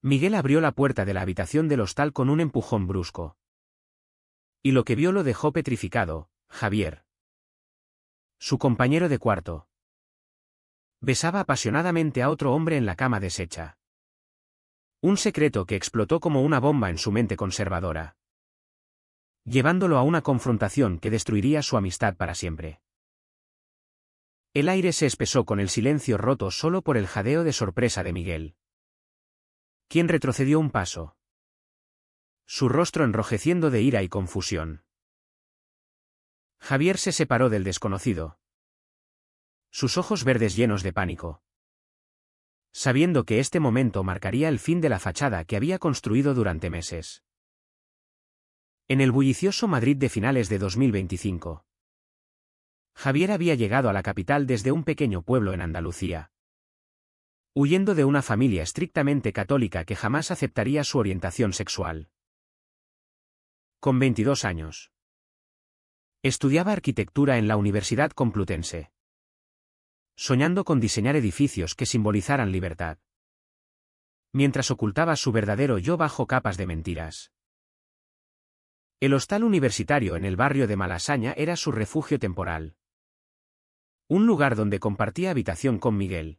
Miguel abrió la puerta de la habitación del hostal con un empujón brusco. Y lo que vio lo dejó petrificado: Javier, su compañero de cuarto, besaba apasionadamente a otro hombre en la cama deshecha. Un secreto que explotó como una bomba en su mente conservadora, llevándolo a una confrontación que destruiría su amistad para siempre. El aire se espesó con el silencio roto solo por el jadeo de sorpresa de Miguel, quien retrocedió un paso, su rostro enrojeciendo de ira y confusión. Javier se separó del desconocido, sus ojos verdes llenos de pánico, sabiendo que este momento marcaría el fin de la fachada que había construido durante meses. En el bullicioso Madrid de finales de 2025, Javier había llegado a la capital desde un pequeño pueblo en Andalucía, huyendo de una familia estrictamente católica que jamás aceptaría su orientación sexual. Con 22 años, estudiaba arquitectura en la Universidad Complutense, soñando con diseñar edificios que simbolizaran libertad, mientras ocultaba su verdadero yo bajo capas de mentiras. El hostal universitario en el barrio de Malasaña era su refugio temporal, un lugar donde compartía habitación con Miguel,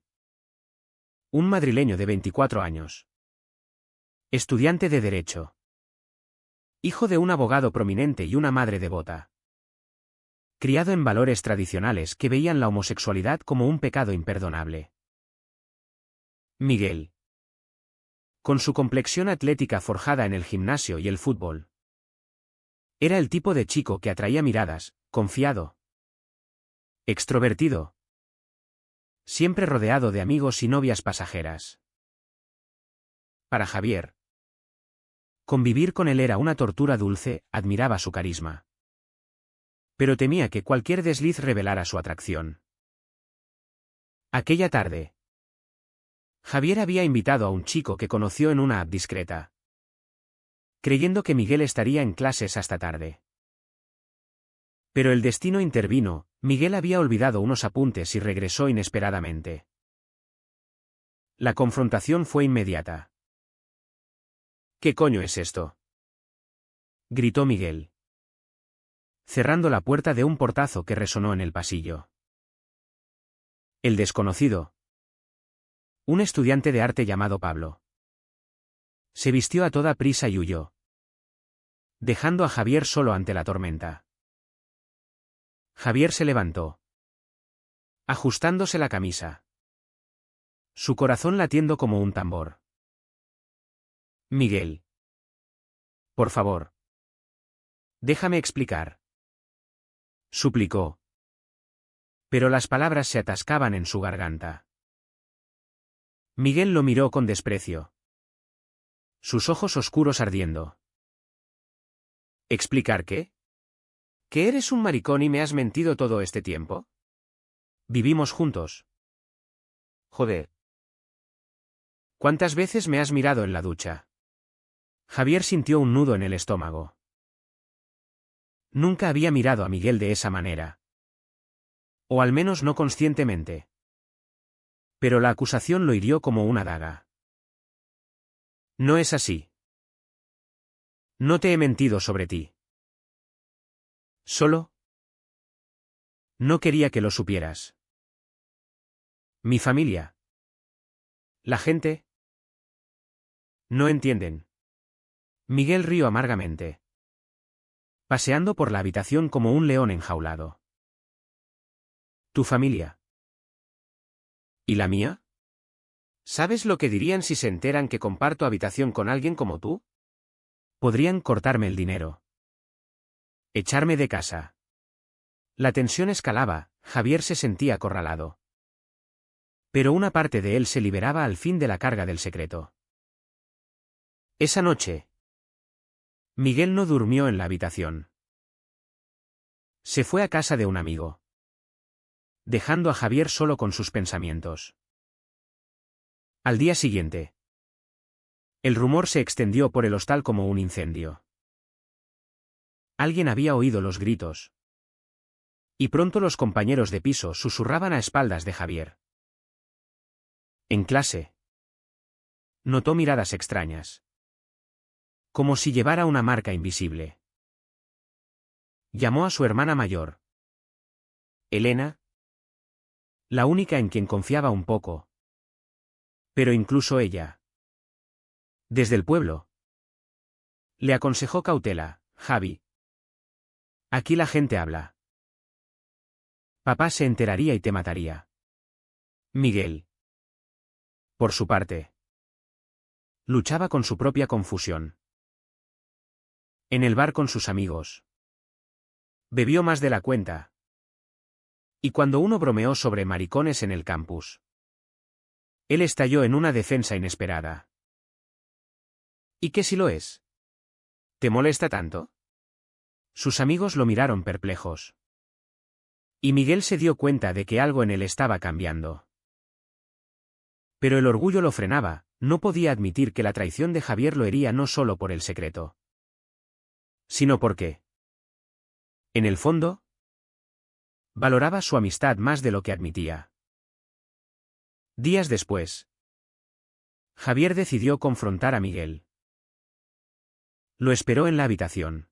un madrileño de 24 años, estudiante de Derecho, hijo de un abogado prominente y una madre devota, criado en valores tradicionales que veían la homosexualidad como un pecado imperdonable. Miguel, con su complexión atlética forjada en el gimnasio y el fútbol, era el tipo de chico que atraía miradas, confiado, extrovertido, siempre rodeado de amigos y novias pasajeras. Para Javier, convivir con él era una tortura dulce, admiraba su carisma, pero temía que cualquier desliz revelara su atracción. Aquella tarde, Javier había invitado a un chico que conoció en una app discreta, creyendo que Miguel estaría en clases hasta tarde. Pero el destino intervino: Miguel había olvidado unos apuntes y regresó inesperadamente. La confrontación fue inmediata. ¿Qué coño es esto?, gritó Miguel, cerrando la puerta de un portazo que resonó en el pasillo. El desconocido, un estudiante de arte llamado Pablo, se vistió a toda prisa y huyó, dejando a Javier solo ante la tormenta. Javier se levantó, ajustándose la camisa, su corazón latiendo como un tambor. Miguel, por favor, déjame explicar, suplicó. Pero las palabras se atascaban en su garganta. Miguel lo miró con desprecio, sus ojos oscuros ardiendo. ¿Explicar qué? ¿Que eres un maricón y me has mentido todo este tiempo? Vivimos juntos. Joder. ¿Cuántas veces me has mirado en la ducha? Javier sintió un nudo en el estómago. Nunca había mirado a Miguel de esa manera. O al menos no conscientemente. Pero la acusación lo hirió como una daga. No es así. No te he mentido sobre ti. Solo no quería que lo supieras. Mi familia, la gente, no entienden. Miguel rió amargamente, paseando por la habitación como un león enjaulado. ¿Tu familia? ¿Y la mía? ¿Sabes lo que dirían si se enteran que comparto habitación con alguien como tú? Podrían cortarme el dinero, echarme de casa. La tensión escalaba, Javier se sentía acorralado. Pero una parte de él se liberaba al fin de la carga del secreto. Esa noche, Miguel no durmió en la habitación. Se fue a casa de un amigo, dejando a Javier solo con sus pensamientos. Al día siguiente, el rumor se extendió por el hostal como un incendio. Alguien había oído los gritos. Y pronto los compañeros de piso susurraban a espaldas de Javier. En clase, Notó miradas extrañas. Como si llevara una marca invisible. Llamó a su hermana mayor. Elena. La única en quien confiaba un poco. Pero incluso ella. Desde el pueblo. Le aconsejó cautela, Javi. Aquí la gente habla. Papá se enteraría y te mataría. Miguel. Por su parte. Luchaba con su propia confusión. En el bar con sus amigos. Bebió más de la cuenta. Y cuando uno bromeó sobre maricones en el campus. Él estalló en una defensa inesperada. ¿Y qué si lo es? ¿Te molesta tanto? Sus amigos lo miraron perplejos. Y Miguel se dio cuenta de que algo en él estaba cambiando. Pero el orgullo lo frenaba, no podía admitir que la traición de Javier lo hería no solo por el secreto. Sino porque, en el fondo, valoraba su amistad más de lo que admitía. Días después, Javier decidió confrontar a Miguel. Lo esperó en la habitación.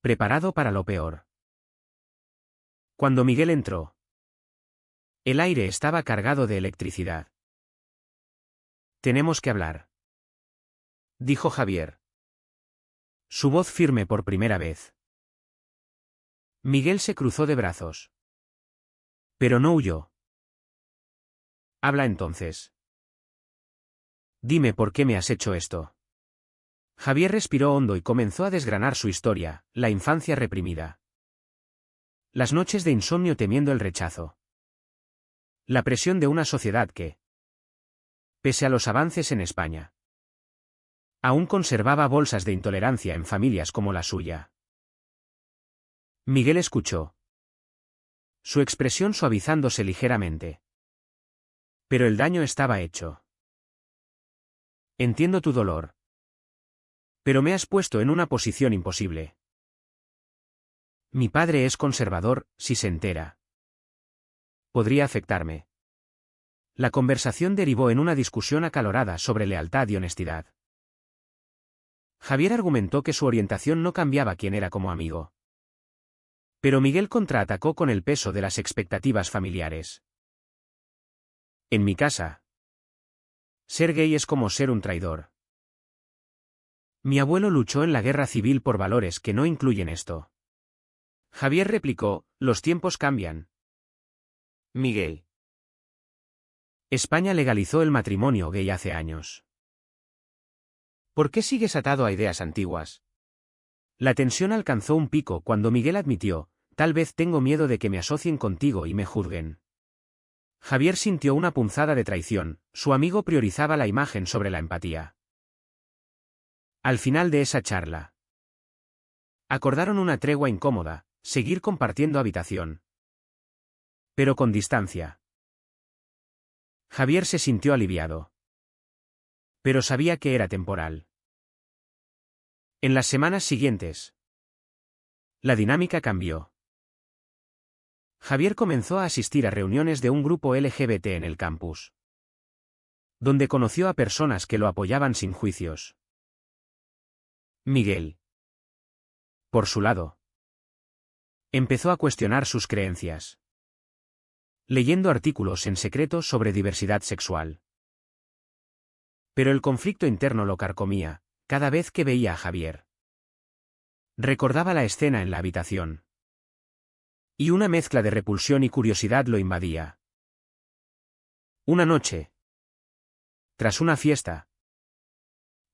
Preparado para lo peor. Cuando Miguel entró, el aire estaba cargado de electricidad. Tenemos que hablar, dijo Javier. Su voz firme por primera vez. Miguel se cruzó de brazos. Pero no huyó. Habla entonces. Dime por qué me has hecho esto. Javier respiró hondo y comenzó a desgranar su historia, la infancia reprimida. Las noches de insomnio temiendo el rechazo. La presión de una sociedad que, pese a los avances en España, aún conservaba bolsas de intolerancia en familias como la suya. Miguel escuchó. Su expresión suavizándose ligeramente. Pero el daño estaba hecho. Entiendo tu dolor. Pero me has puesto en una posición imposible. Mi padre es conservador, si se entera. Podría afectarme. La conversación derivó en una discusión acalorada sobre lealtad y honestidad. Javier argumentó que su orientación no cambiaba quién era como amigo. Pero Miguel contraatacó con el peso de las expectativas familiares. En mi casa, ser gay es como ser un traidor. Mi abuelo luchó en la guerra civil por valores que no incluyen esto. Javier replicó, los tiempos cambian. Miguel. España legalizó el matrimonio gay hace años. ¿Por qué sigues atado a ideas antiguas? La tensión alcanzó un pico cuando Miguel admitió, tal vez tengo miedo de que me asocien contigo y me juzguen. Javier sintió una punzada de traición, su amigo priorizaba la imagen sobre la empatía. Al final de esa charla, acordaron una tregua incómoda, seguir compartiendo habitación. Pero con distancia. Javier se sintió aliviado. Pero sabía que era temporal. En las semanas siguientes, la dinámica cambió. Javier comenzó a asistir a reuniones de un grupo LGBT en el campus, donde conoció a personas que lo apoyaban sin juicios. Miguel, por su lado, empezó a cuestionar sus creencias, leyendo artículos en secreto sobre diversidad sexual. Pero el conflicto interno lo carcomía, cada vez que veía a Javier. Recordaba la escena en la habitación. Y una mezcla de repulsión y curiosidad lo invadía. Una noche, tras una fiesta,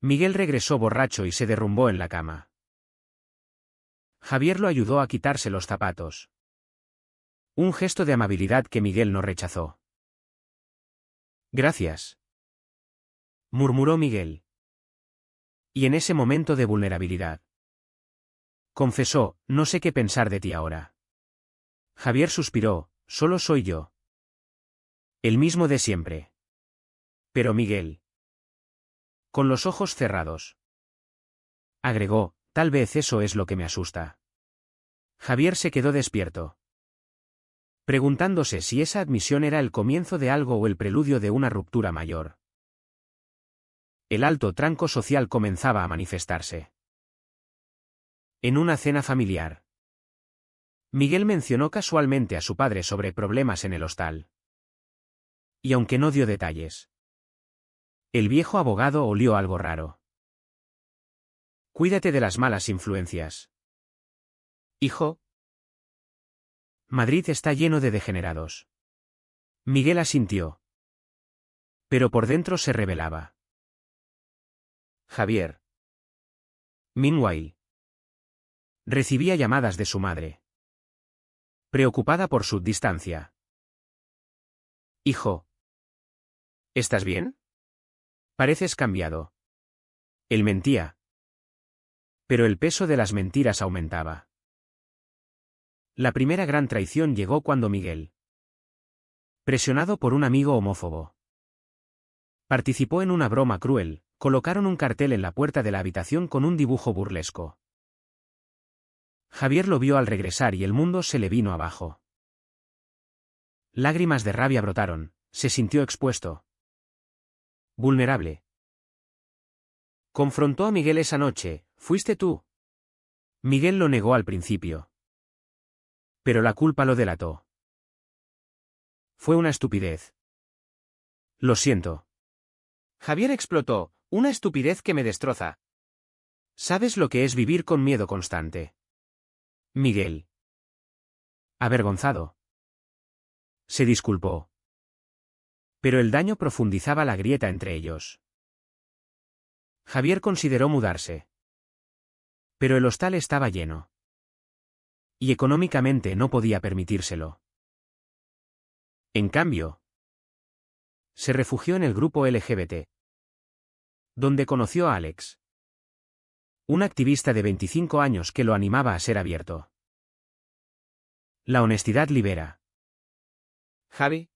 Miguel regresó borracho y se derrumbó en la cama. Javier lo ayudó a quitarse los zapatos. Un gesto de amabilidad que Miguel no rechazó. Gracias, murmuró Miguel. Y en ese momento de vulnerabilidad, confesó, no sé qué pensar de ti ahora. Javier suspiró, solo soy yo. El mismo de siempre. Pero Miguel, con los ojos cerrados, agregó, tal vez eso es lo que me asusta. Javier se quedó despierto, preguntándose si esa admisión era el comienzo de algo o el preludio de una ruptura mayor. el alto tranco social comenzaba a manifestarse. En una cena familiar, Miguel mencionó casualmente a su padre sobre problemas en el hostal. Y aunque no dio detalles, el viejo abogado olió algo raro. Cuídate de las malas influencias, hijo. Madrid está lleno de degenerados. Miguel asintió. Pero por dentro se rebelaba. Javier. Meanwhile, recibía llamadas de su madre, preocupada por su distancia. Hijo. ¿Estás bien? Pareces cambiado. Él mentía. Pero el peso de las mentiras aumentaba. La primera gran traición llegó cuando Miguel, presionado por un amigo homófobo, participó en una broma cruel. Colocaron un cartel en la puerta de la habitación con un dibujo burlesco. Javier lo vio al regresar y el mundo se le vino abajo. Lágrimas de rabia brotaron, se sintió expuesto, vulnerable. Confrontó a Miguel esa noche. ¿Fuiste tú? Miguel lo negó al principio, pero la culpa lo delató. Fue una estupidez. Lo siento. Javier explotó, una estupidez que me destroza. ¿Sabes lo que es vivir con miedo constante? Miguel, avergonzado, se disculpó. Pero el daño profundizaba la grieta entre ellos. Javier consideró mudarse. Pero el hostal estaba lleno. Y económicamente no podía permitírselo. En cambio, se refugió en el grupo LGBT, donde conoció a Alex, un activista de 25 años que lo animaba a ser abierto. La honestidad libera. Javi.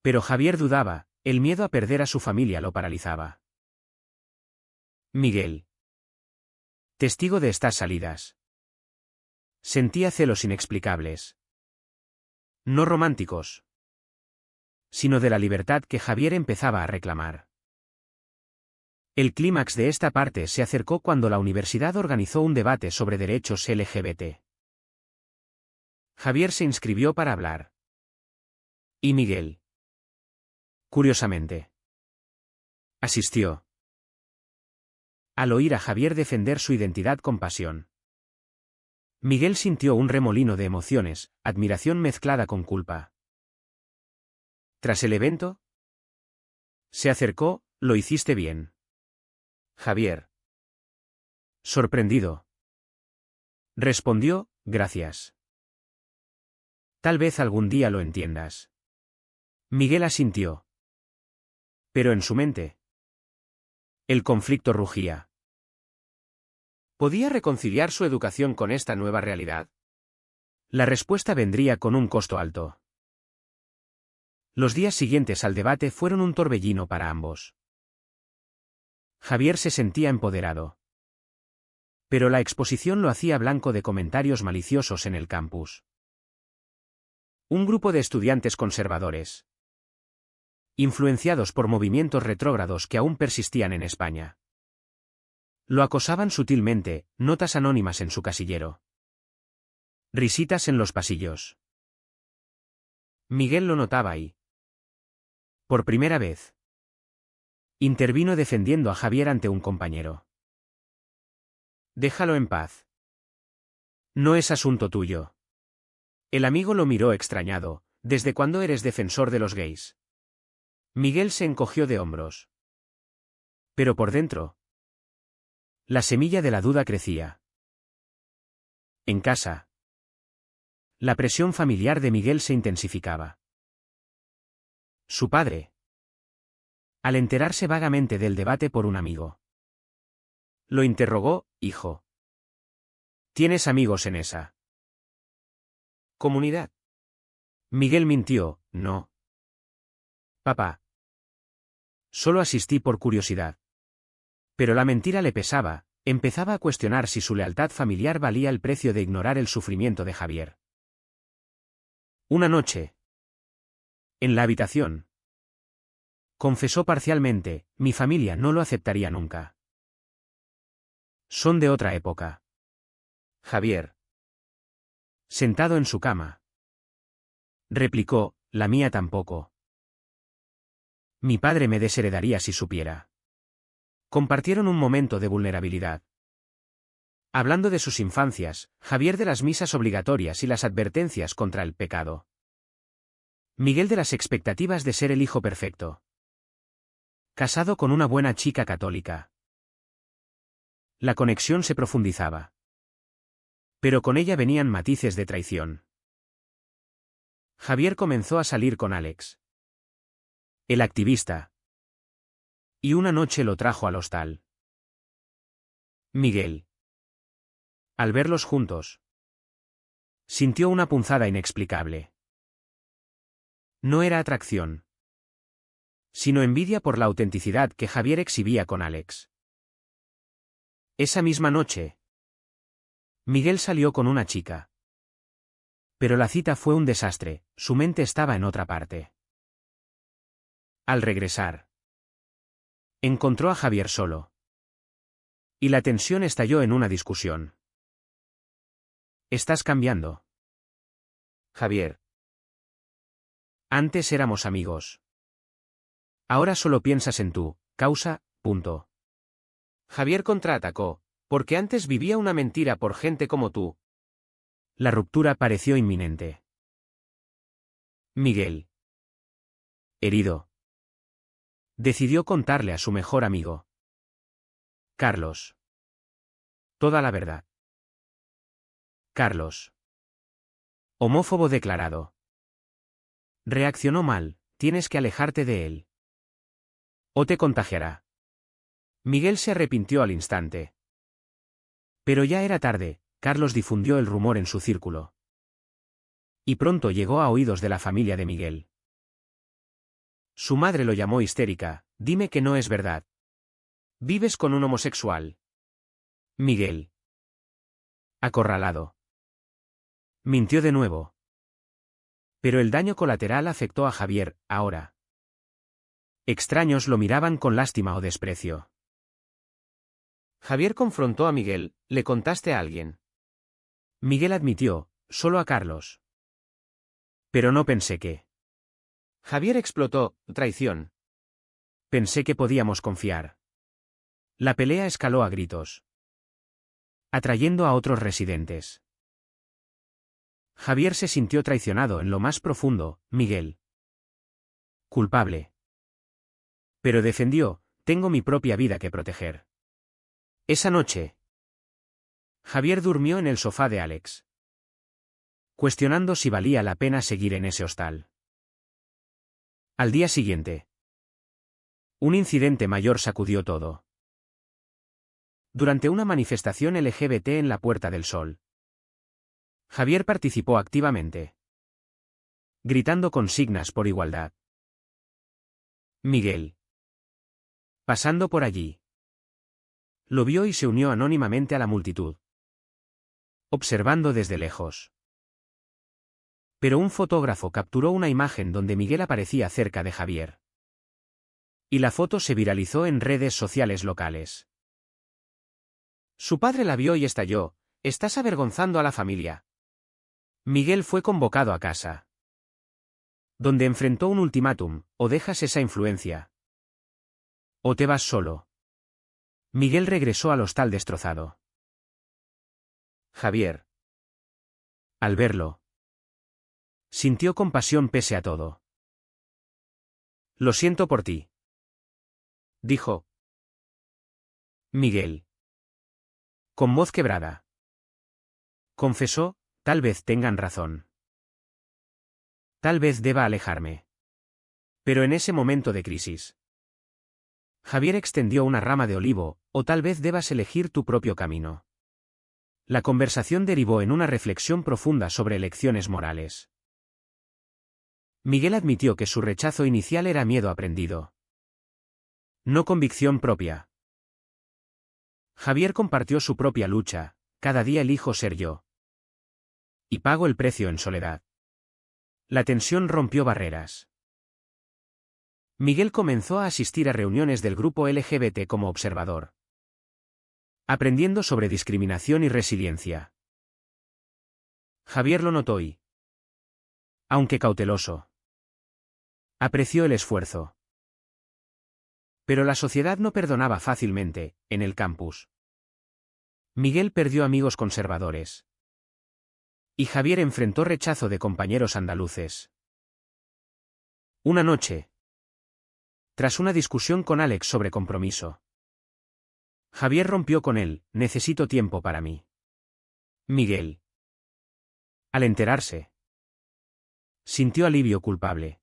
Pero Javier dudaba, el miedo a perder a su familia lo paralizaba. Miguel, testigo de estas salidas, sentía celos inexplicables. No románticos, sino de la libertad que Javier empezaba a reclamar. El clímax de esta parte se acercó cuando la universidad organizó un debate sobre derechos LGBT. Javier se inscribió para hablar. Y Miguel, curiosamente, asistió. Al oír a Javier defender su identidad con pasión, Miguel sintió un remolino de emociones, admiración mezclada con culpa. Tras el evento, se acercó. Lo hiciste bien, Javier. Sorprendido, respondió, gracias. Tal vez algún día lo entiendas. Miguel asintió. Pero en su mente, el conflicto rugía. ¿Podía reconciliar su educación con esta nueva realidad? La respuesta vendría con un costo alto. Los días siguientes al debate fueron un torbellino para ambos. Javier se sentía empoderado. Pero la exposición lo hacía blanco de comentarios maliciosos en el campus. Un grupo de estudiantes conservadores, influenciados por movimientos retrógrados que aún persistían en España, lo acosaban sutilmente, notas anónimas en su casillero, risitas en los pasillos. Miguel lo notaba y, por primera vez, intervino defendiendo a Javier ante un compañero. Déjalo en paz. No es asunto tuyo. El amigo lo miró extrañado. ¿Desde cuándo eres defensor de los gays? Miguel se encogió de hombros. Pero por dentro, la semilla de la duda crecía. En casa, la presión familiar de Miguel se intensificaba. Su padre, al enterarse vagamente del debate por un amigo, lo interrogó, hijo. ¿Tienes amigos en esa comunidad? Miguel mintió, no. Papá. Solo asistí por curiosidad. Pero la mentira le pesaba, empezaba a cuestionar si su lealtad familiar valía el precio de ignorar el sufrimiento de Javier. Una noche, en la habitación, Confesó parcialmente, mi familia no lo aceptaría nunca. Son de otra época. Javier. Sentado en su cama. Replicó, la mía tampoco. Mi padre me desheredaría si supiera. Compartieron un momento de vulnerabilidad. Hablando de sus infancias, Javier de las misas obligatorias y las advertencias contra el pecado. Miguel de las expectativas de ser el hijo perfecto. Casado con una buena chica católica. La conexión se profundizaba. Pero con ella venían matices de traición. Javier comenzó a salir con Alex, el activista. Y una noche lo trajo al hostal. Miguel. Al verlos juntos, sintió una punzada inexplicable. No era atracción, sino envidia por la autenticidad que Javier exhibía con Alex. Esa misma noche, Miguel salió con una chica. Pero la cita fue un desastre, su mente estaba en otra parte. Al regresar, encontró a Javier solo. Y la tensión estalló en una discusión. Estás cambiando. Javier. Antes éramos amigos. Ahora solo piensas en tu causa, punto. Javier contraatacó, porque antes vivía una mentira por gente como tú. La ruptura pareció inminente. Miguel. Herido. Decidió contarle a su mejor amigo, Carlos, toda la verdad. Carlos. Homófobo declarado. Reaccionó mal, tienes que alejarte de él. O te contagiará. Miguel se arrepintió al instante. Pero ya era tarde, Carlos difundió el rumor en su círculo. Y pronto llegó a oídos de la familia de Miguel. Su madre lo llamó histérica, dime que no es verdad. Vives con un homosexual. Miguel. Acorralado. Mintió de nuevo. Pero el daño colateral afectó a Javier, ahora. Extraños lo miraban con lástima o desprecio. Javier confrontó a Miguel, ¿le contaste a alguien? Miguel admitió, solo a Carlos. Pero no pensé que. Javier explotó, traición. Pensé que podíamos confiar. La pelea escaló a gritos, atrayendo a otros residentes. Javier se sintió traicionado en lo más profundo, Miguel. Culpable. Pero defendió, tengo mi propia vida que proteger. Esa noche, Javier durmió en el sofá de Alex, cuestionando si valía la pena seguir en ese hostal. Al día siguiente, un incidente mayor sacudió todo. Durante una manifestación LGBT en la Puerta del Sol, Javier participó activamente, gritando consignas por igualdad. Miguel, pasando por allí, lo vio y se unió anónimamente a la multitud, observando desde lejos. Pero un fotógrafo capturó una imagen donde Miguel aparecía cerca de Javier. Y la foto se viralizó en redes sociales locales. Su padre la vio y estalló, estás avergonzando a la familia. Miguel fue convocado a casa, donde enfrentó un ultimátum, o dejas esa influencia, o te vas solo. Miguel regresó al hostal destrozado. Javier, al verlo, sintió compasión pese a todo. Lo siento por ti, dijo Miguel, con voz quebrada. Confesó, tal vez tengan razón. Tal vez deba alejarme. Pero en ese momento de crisis, Javier extendió una rama de olivo, o tal vez debas elegir tu propio camino. La conversación derivó en una reflexión profunda sobre elecciones morales. Miguel admitió que su rechazo inicial era miedo aprendido, no convicción propia. Javier compartió su propia lucha, cada día elijo ser yo. Y pago el precio en soledad. La tensión rompió barreras. Miguel comenzó a asistir a reuniones del grupo LGBT como observador, aprendiendo sobre discriminación y resiliencia. Javier lo notó y, aunque cauteloso, apreció el esfuerzo. Pero la sociedad no perdonaba fácilmente, en el campus. Miguel perdió amigos conservadores. Y Javier enfrentó rechazo de compañeros andaluces. Una noche, tras una discusión con Alex sobre compromiso, Javier rompió con él: necesito tiempo para mí. Miguel, al enterarse, sintió alivio culpable.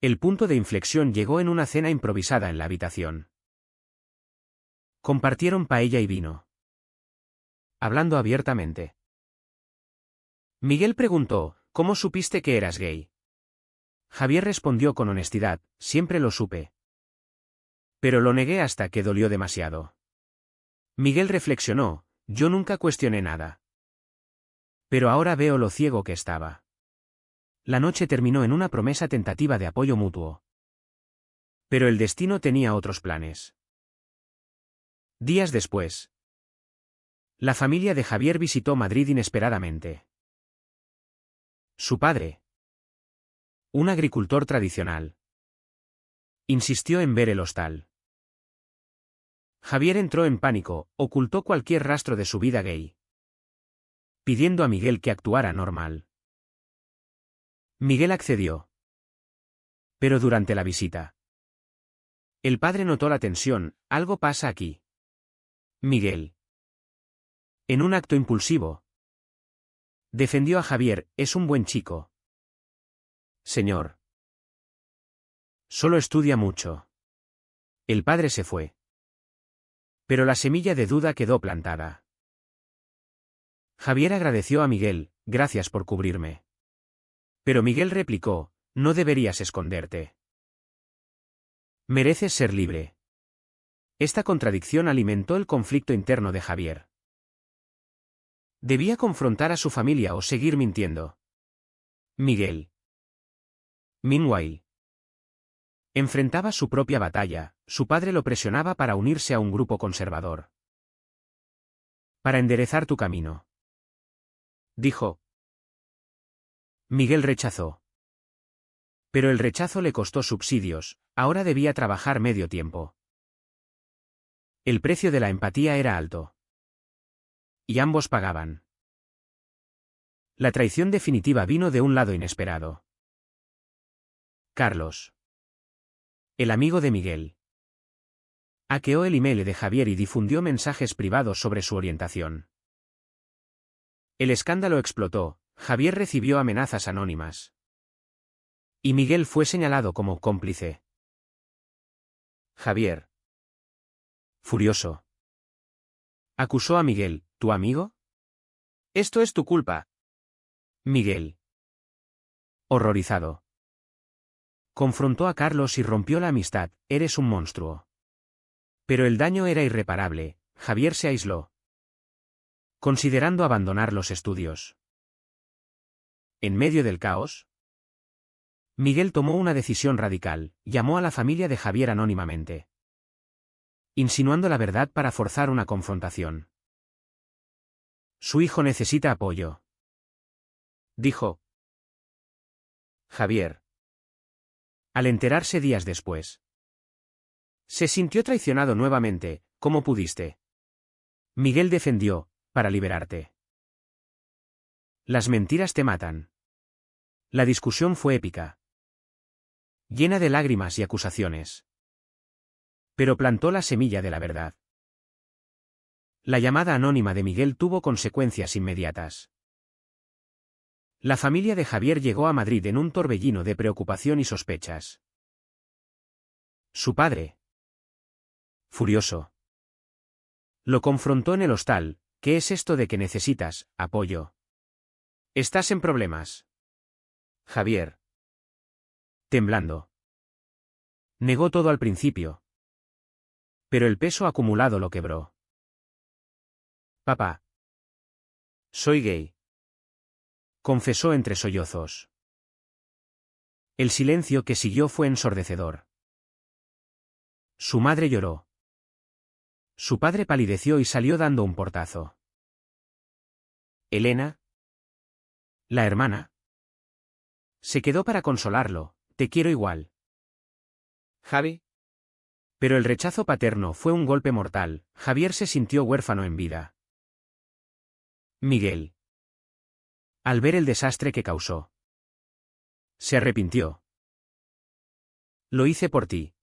El punto de inflexión llegó en una cena improvisada en la habitación. Compartieron paella y vino, hablando abiertamente. Miguel preguntó: ¿cómo supiste que eras gay? Javier respondió con honestidad: siempre lo supe. Pero lo negué hasta que dolió demasiado. Miguel reflexionó: yo nunca cuestioné nada. Pero ahora veo lo ciego que estaba. La noche terminó en una promesa tentativa de apoyo mutuo. Pero el destino tenía otros planes. Días después, la familia de Javier visitó Madrid inesperadamente. Su padre, un agricultor tradicional, insistió en ver el hostal. Javier entró en pánico, ocultó cualquier rastro de su vida gay, pidiendo a Miguel que actuara normal. Miguel accedió. Pero durante la visita, el padre notó la tensión: algo pasa aquí. Miguel, en un acto impulsivo, defendió a Javier: es un buen chico. Señor, solo estudia mucho. El padre se fue. Pero la semilla de duda quedó plantada. Javier agradeció a Miguel: gracias por cubrirme. Pero Miguel replicó: no deberías esconderte. Mereces ser libre. Esta contradicción alimentó el conflicto interno de Javier. Debía confrontar a su familia o seguir mintiendo. Miguel, meanwhile, enfrentaba su propia batalla: su padre lo presionaba para unirse a un grupo conservador. Para enderezar tu camino, dijo. Miguel rechazó. Pero el rechazo le costó subsidios: ahora debía trabajar medio tiempo. El precio de la empatía era alto. Y ambos pagaban. La traición definitiva vino de un lado inesperado. Carlos, el amigo de Miguel, hackeó el email de Javier y difundió mensajes privados sobre su orientación. El escándalo explotó: Javier recibió amenazas anónimas. Y Miguel fue señalado como cómplice. Javier, furioso, acusó a Miguel: ¿tu amigo? Esto es tu culpa. Miguel, horrorizado, confrontó a Carlos y rompió la amistad: eres un monstruo. Pero el daño era irreparable. Javier se aisló, considerando abandonar los estudios. En medio del caos, Miguel tomó una decisión radical: llamó a la familia de Javier anónimamente, insinuando la verdad para forzar una confrontación. Su hijo necesita apoyo, dijo Javier. Al enterarse días después, se sintió traicionado nuevamente: ¿cómo pudiste? Miguel defendió: para liberarte. Las mentiras te matan. La discusión fue épica, llena de lágrimas y acusaciones. Pero plantó la semilla de la verdad. La llamada anónima de Miguel tuvo consecuencias inmediatas. La familia de Javier llegó a Madrid en un torbellino de preocupación y sospechas. Su padre, furioso, lo confrontó en el hostal: ¿qué es esto de que necesitas apoyo? ¿Estás en problemas? Javier, temblando, negó todo al principio. Pero el peso acumulado lo quebró. Papá, soy gay, confesó entre sollozos. El silencio que siguió fue ensordecedor. Su madre lloró. Su padre palideció y salió dando un portazo. Elena, la hermana, se quedó para consolarlo. Te quiero igual. Javi. Pero el rechazo paterno fue un golpe mortal. Javier se sintió huérfano en vida. Miguel. Al ver el desastre que causó, se arrepintió. Lo hice por ti,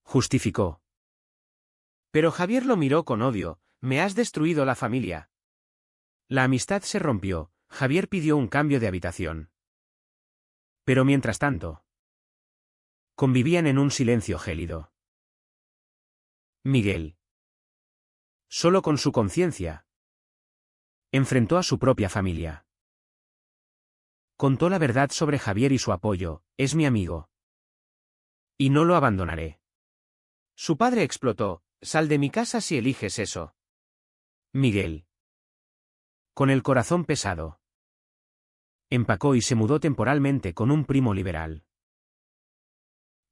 justificó. Pero Javier lo miró con odio. Me has destruido la familia. La amistad se rompió. Javier pidió un cambio de habitación. Pero mientras tanto, convivían en un silencio gélido. Miguel, solo con su conciencia, enfrentó a su propia familia. Contó la verdad sobre Javier y su apoyo. Es mi amigo. Y no lo abandonaré. Su padre explotó. Sal de mi casa si eliges eso. Miguel, con el corazón pesado, empacó y se mudó temporalmente con un primo liberal.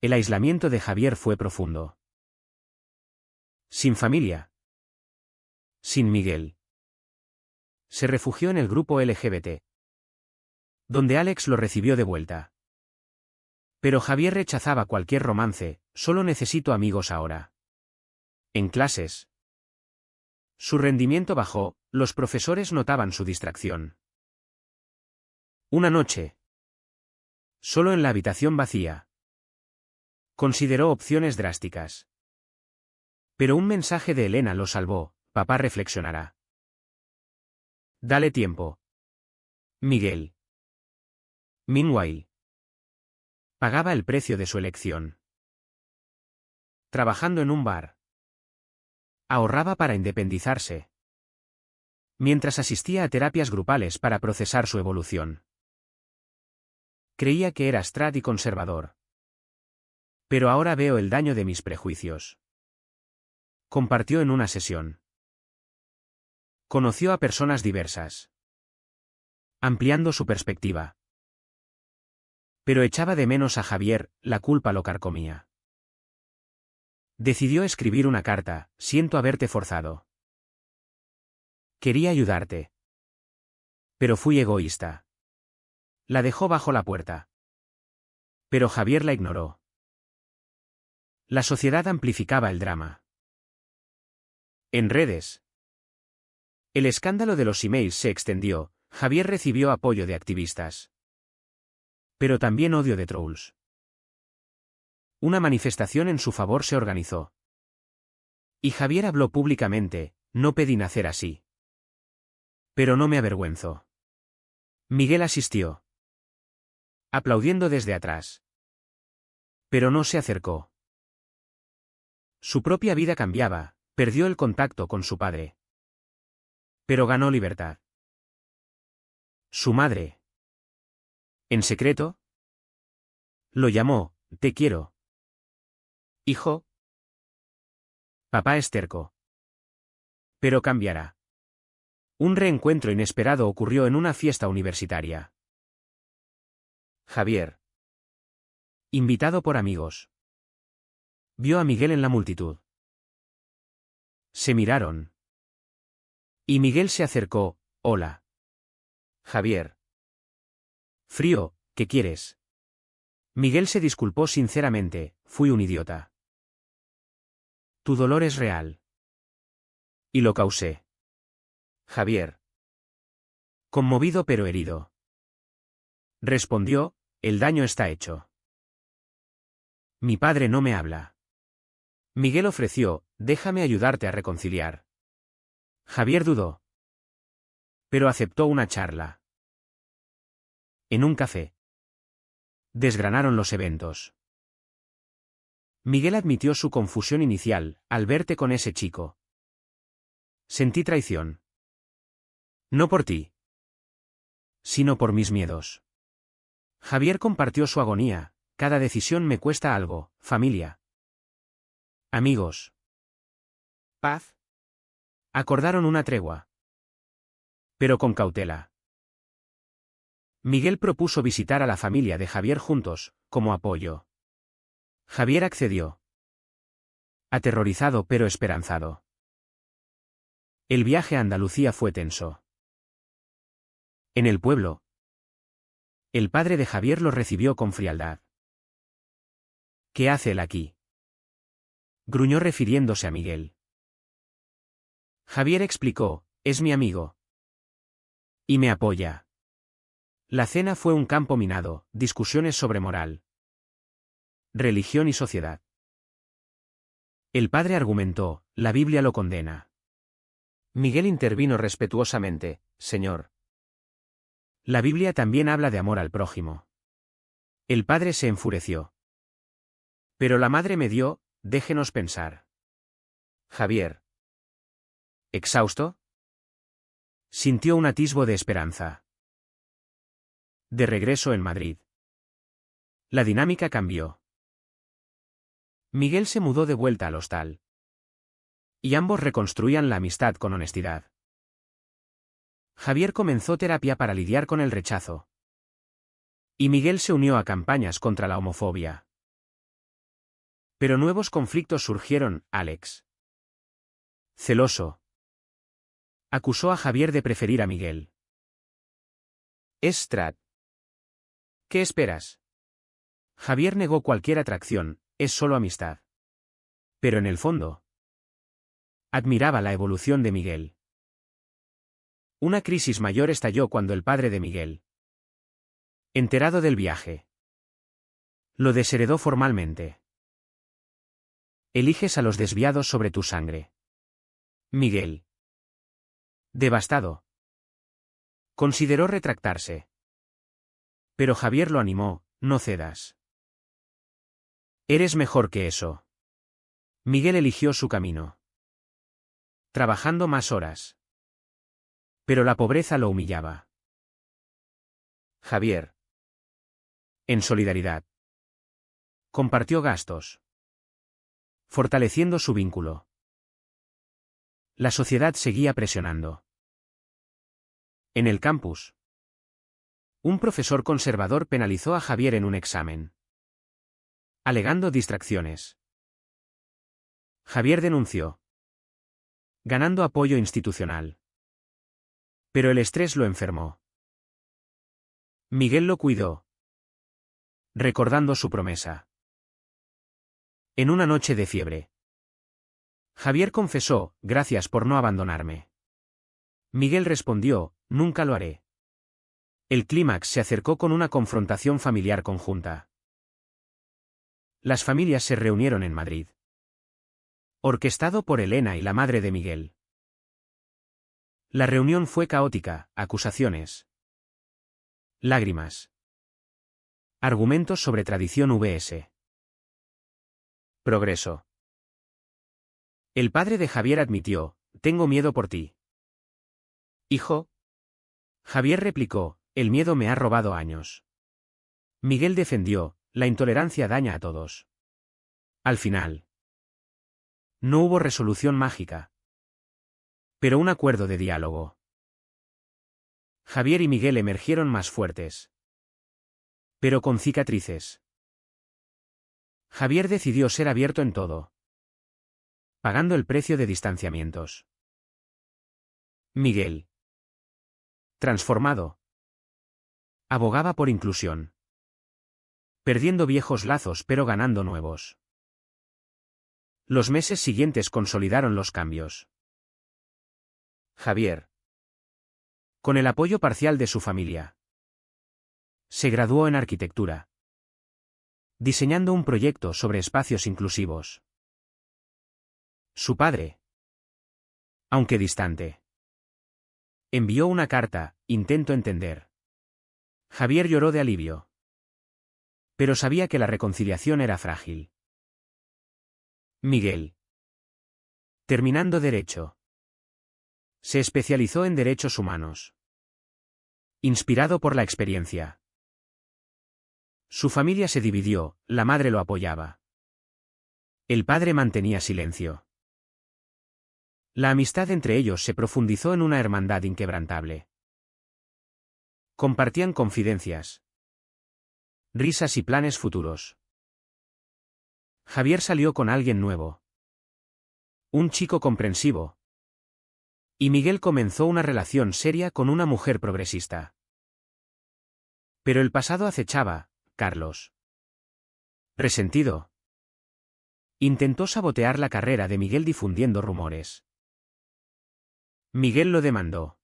El aislamiento de Javier fue profundo. Sin familia. Sin Miguel. Se refugió en el grupo LGBT, donde Alex lo recibió de vuelta. Pero Javier rechazaba cualquier romance. Solo necesito amigos ahora. En clases, su rendimiento bajó. Los profesores notaban su distracción. Una noche, solo en la habitación vacía, consideró opciones drásticas. Pero un mensaje de Elena lo salvó. Papá reflexionará. Dale tiempo. Miguel. Meanwhile, pagaba el precio de su elección. Trabajando en un bar, ahorraba para independizarse, mientras asistía a terapias grupales para procesar su evolución. Creía que era astrat y conservador. Pero ahora veo el daño de mis prejuicios. Compartió en una sesión. Conoció a personas diversas, ampliando su perspectiva. Pero echaba de menos a Javier. La culpa lo carcomía. Decidió escribir una carta. Siento haberte forzado. Quería ayudarte, pero fui egoísta. La dejó bajo la puerta. Pero Javier la ignoró. La sociedad amplificaba el drama. En redes, el escándalo de los emails se extendió. Javier recibió apoyo de activistas, pero también odio de trolls. Una manifestación en su favor se organizó. Y Javier habló públicamente. No pedí nacer así. Pero no me avergüenzo. Miguel asistió, aplaudiendo desde atrás. Pero no se acercó. Su propia vida cambiaba. Perdió el contacto con su padre. Pero ganó libertad. Su madre, en secreto, lo llamó. Te quiero. Hijo. Papá es terco. Pero cambiará. Un reencuentro inesperado ocurrió en una fiesta universitaria. Javier, invitado por amigos, vio a Miguel en la multitud. Se miraron. Y Miguel se acercó. Hola. Javier. Frío, ¿qué quieres? Miguel se disculpó sinceramente. Fui un idiota. Tu dolor es real. Y lo causé. Javier, conmovido pero herido, respondió. El daño está hecho. Mi padre no me habla. Miguel ofreció. Déjame ayudarte a reconciliar. Javier dudó, pero aceptó una charla. En un café, desgranaron los eventos. Miguel admitió su confusión inicial. Al verte con ese chico, sentí traición. No por ti, sino por mis miedos. Javier compartió su agonía. Cada decisión me cuesta algo. Familia, amigos, paz. Acordaron una tregua, pero con cautela. Miguel propuso visitar a la familia de Javier juntos, como apoyo. Javier accedió. Aterrorizado pero esperanzado. El viaje a Andalucía fue tenso. En el pueblo, el padre de Javier lo recibió con frialdad. ¿Qué hace él aquí?, gruñó refiriéndose a Miguel. Javier explicó: es mi amigo. Y me apoya. La cena fue un campo minado, discusiones sobre moral, religión y sociedad. El padre argumentó: la Biblia lo condena. Miguel intervino respetuosamente: señor, la Biblia también habla de amor al prójimo. El padre se enfureció. Pero la madre me dio: déjenos pensar. Javier, exhausto, sintió un atisbo de esperanza. De regreso en Madrid, la dinámica cambió. Miguel se mudó de vuelta al hostal. Y ambos reconstruían la amistad con honestidad. Javier comenzó terapia para lidiar con el rechazo. Y Miguel se unió a campañas contra la homofobia. Pero nuevos conflictos surgieron. Alex, celoso, acusó a Javier de preferir a Miguel. Estrat, ¿qué esperas? Javier negó cualquier atracción: es solo amistad. Pero en el fondo, admiraba la evolución de Miguel. Una crisis mayor estalló cuando el padre de Miguel, enterado del viaje, lo desheredó formalmente. Eliges a los desviados sobre tu sangre. Miguel, devastado, consideró retractarse. Pero Javier lo animó: no cedas. Eres mejor que eso. Miguel eligió su camino, trabajando más horas. Pero la pobreza lo humillaba. Javier, en solidaridad, compartió gastos, fortaleciendo su vínculo. La sociedad seguía presionando. En el campus, un profesor conservador penalizó a Javier en un examen, alegando distracciones. Javier denunció, ganando apoyo institucional. Pero el estrés lo enfermó. Miguel lo cuidó, recordando su promesa. En una noche de fiebre, Javier confesó: gracias por no abandonarme. Miguel respondió: nunca lo haré. El clímax se acercó con una confrontación familiar conjunta. Las familias se reunieron en Madrid, orquestado por Elena y la madre de Miguel. La reunión fue caótica: acusaciones, lágrimas, argumentos sobre tradición vs. progreso. El padre de Javier admitió: tengo miedo por ti. Hijo. Javier replicó: el miedo me ha robado años. Miguel defendió: la intolerancia daña a todos. Al final, no hubo resolución mágica, pero un acuerdo de diálogo. Javier y Miguel emergieron más fuertes, pero con cicatrices. Javier decidió ser abierto en todo, pagando el precio de distanciamientos. Miguel, transformado, abogaba por inclusión, perdiendo viejos lazos pero ganando nuevos. Los meses siguientes consolidaron los cambios. Javier, con el apoyo parcial de su familia, se graduó en arquitectura, diseñando un proyecto sobre espacios inclusivos. Su padre, aunque distante, envió una carta: intento entender. Javier lloró de alivio, pero sabía que la reconciliación era frágil. Miguel, terminando derecho, se especializó en derechos humanos, inspirado por la experiencia. Su familia se dividió: la madre lo apoyaba, el padre mantenía silencio. La amistad entre ellos se profundizó en una hermandad inquebrantable. Compartían confidencias, risas y planes futuros. Javier salió con alguien nuevo. Un chico comprensivo. Y Miguel comenzó una relación seria con una mujer progresista. Pero el pasado acechaba, Carlos. Resentido. Intentó sabotear la carrera de Miguel difundiendo rumores. Miguel lo demandó,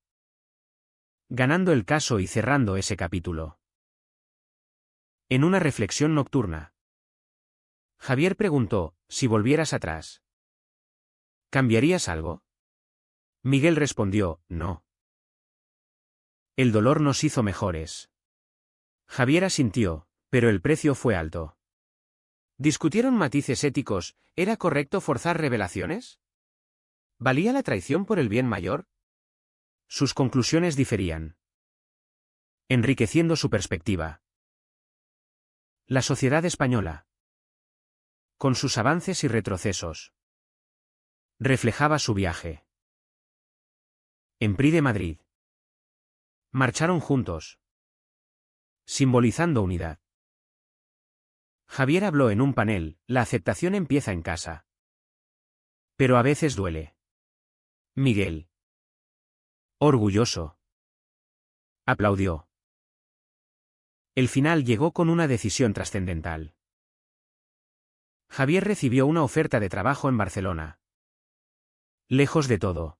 ganando el caso y cerrando ese capítulo. En una reflexión nocturna, Javier preguntó, si volvieras atrás, ¿cambiarías algo? Miguel respondió, no. El dolor nos hizo mejores. Javier asintió, pero el precio fue alto. Discutieron matices éticos. ¿Era correcto forzar revelaciones? ¿Valía la traición por el bien mayor? Sus conclusiones diferían, enriqueciendo su perspectiva. La sociedad española, con sus avances y retrocesos, reflejaba su viaje. En PRI de Madrid. Marcharon juntos, simbolizando unidad. Javier habló en un panel, la aceptación empieza en casa. Pero a veces duele. Miguel, orgulloso, aplaudió. El final llegó con una decisión trascendental. Javier recibió una oferta de trabajo en Barcelona. Lejos de todo.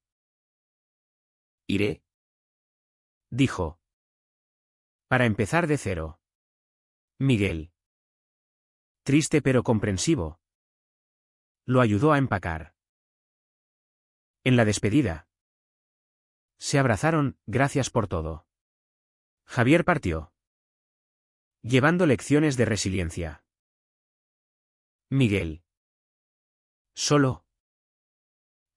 Iré, dijo. Para empezar de cero. Miguel, triste pero comprensivo, lo ayudó a empacar. En la despedida, se abrazaron, gracias por todo. Javier partió, llevando lecciones de resiliencia. Miguel, solo,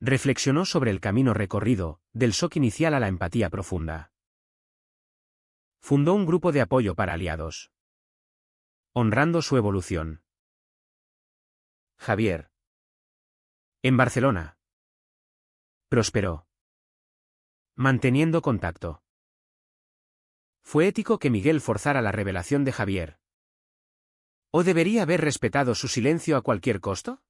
reflexionó sobre el camino recorrido, del shock inicial a la empatía profunda. Fundó un grupo de apoyo para aliados, honrando su evolución. Javier, en Barcelona, prosperó, manteniendo contacto. ¿Fue ético que Miguel forzara la revelación de Javier? ¿O debería haber respetado su silencio a cualquier costo?